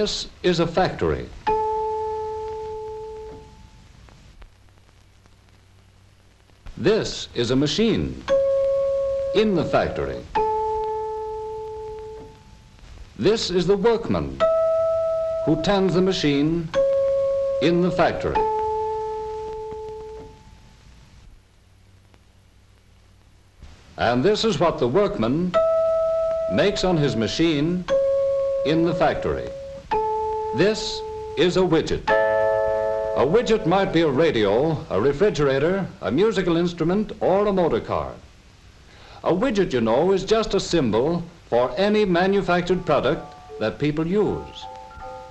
This is a factory. This is a machine in the factory. This is the workman who tends the machine in the factory. And this is what the workman makes on his machine in the factory. This is a widget. A widget might be a radio, a refrigerator, a musical instrument, or a motor car. A widget, you know, is just a symbol for any manufactured product that people use.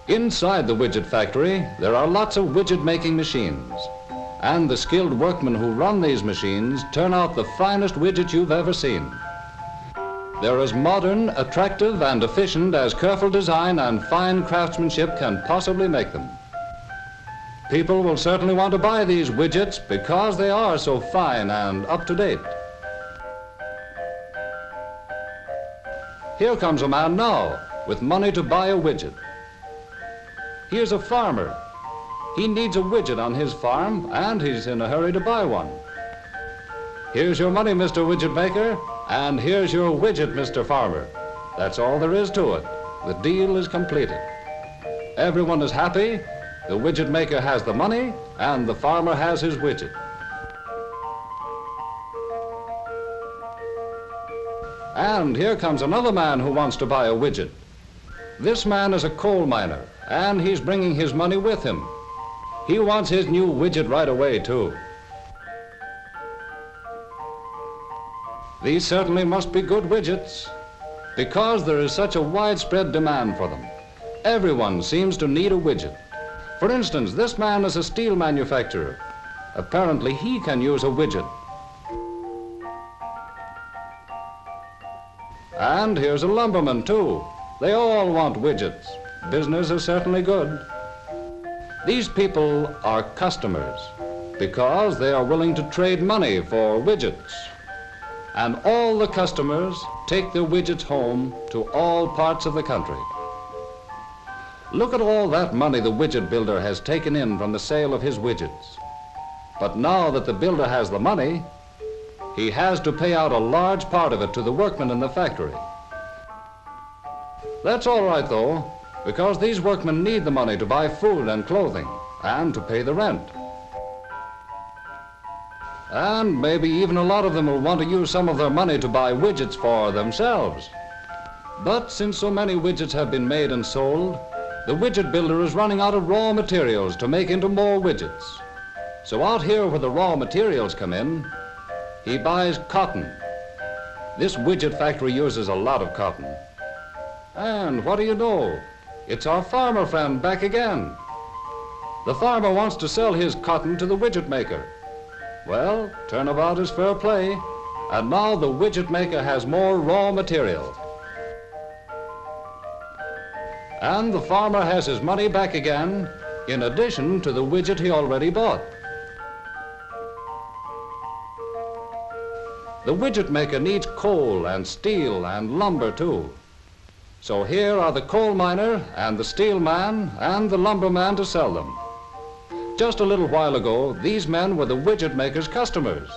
Inside the widget factory, there are lots of widget-making machines. And the skilled workmen who run these machines turn out the finest widgets you've ever seen. They're as modern, attractive, and efficient as careful design and fine craftsmanship can possibly make them. People will certainly want to buy these widgets because they are so fine and up-to-date. Here comes a man now with money to buy a widget. Here's a farmer. He needs a widget on his farm, and he's in a hurry to buy one. Here's your money, Mr. Widget Maker, and here's your widget, Mr. Farmer. That's all there is to it. The deal is completed. Everyone is happy. The widget maker has the money, and the farmer has his widget. And here comes another man who wants to buy a widget. This man is a coal miner, and he's bringing his money with him. He wants his new widget right away, too. These certainly must be good widgets, because there is such a widespread demand for them. Everyone seems to need a widget. For instance, this man is a steel manufacturer. Apparently, he can use a widget. And here's a lumberman, too. They all want widgets. Business is certainly good. These people are customers because they are willing to trade money for widgets. And all the customers take their widgets home to all parts of the country. Look at all that money the widget builder has taken in from the sale of his widgets. But now that the builder has the money, he has to pay out a large part of it to the workmen in the factory. That's all right, though, because these workmen need the money to buy food and clothing and to pay the rent. And maybe even a lot of them will want to use some of their money to buy widgets for themselves. But since so many widgets have been made and sold, the widget builder is running out of raw materials to make into more widgets. So out here where the raw materials come in, he buys cotton. This widget factory uses a lot of cotton. And what do you know? It's our farmer friend back again. The farmer wants to sell his cotton to the widget maker. Well, turnabout is fair play, and now the widget maker has more raw material. And the farmer has his money back again, in addition to the widget he already bought. The widget maker needs coal and steel and lumber too. So here are the coal miner and the steel man and the lumber man to sell them. Just a little while ago, these men were the widget maker's customers.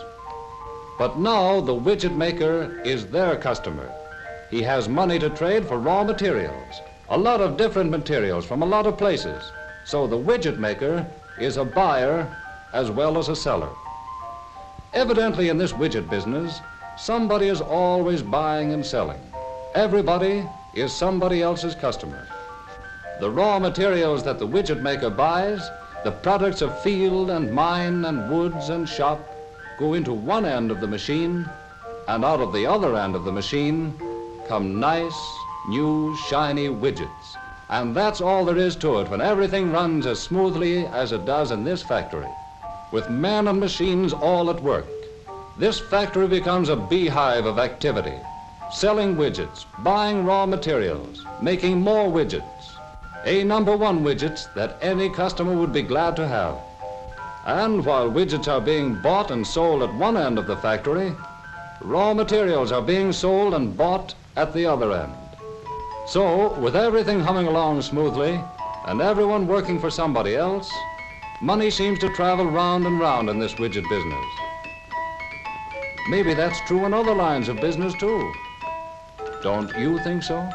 But now the widget maker is their customer. He has money to trade for raw materials, a lot of different materials from a lot of places. So the widget maker is a buyer as well as a seller. Evidently in this widget business, somebody is always buying and selling. Everybody is somebody else's customer. The raw materials that the widget maker buys, the products of field and mine and woods and shop, go into one end of the machine, and out of the other end of the machine come nice, new, shiny widgets. And that's all there is to it when everything runs as smoothly as it does in this factory. With men and machines all at work, this factory becomes a beehive of activity. Selling widgets, buying raw materials, making more widgets. A number one widgets that any customer would be glad to have. And while widgets are being bought and sold at one end of the factory, raw materials are being sold and bought at the other end. So, with everything humming along smoothly and everyone working for somebody else, money seems to travel round and round in this widget business. Maybe that's true in other lines of business too. Don't you think so?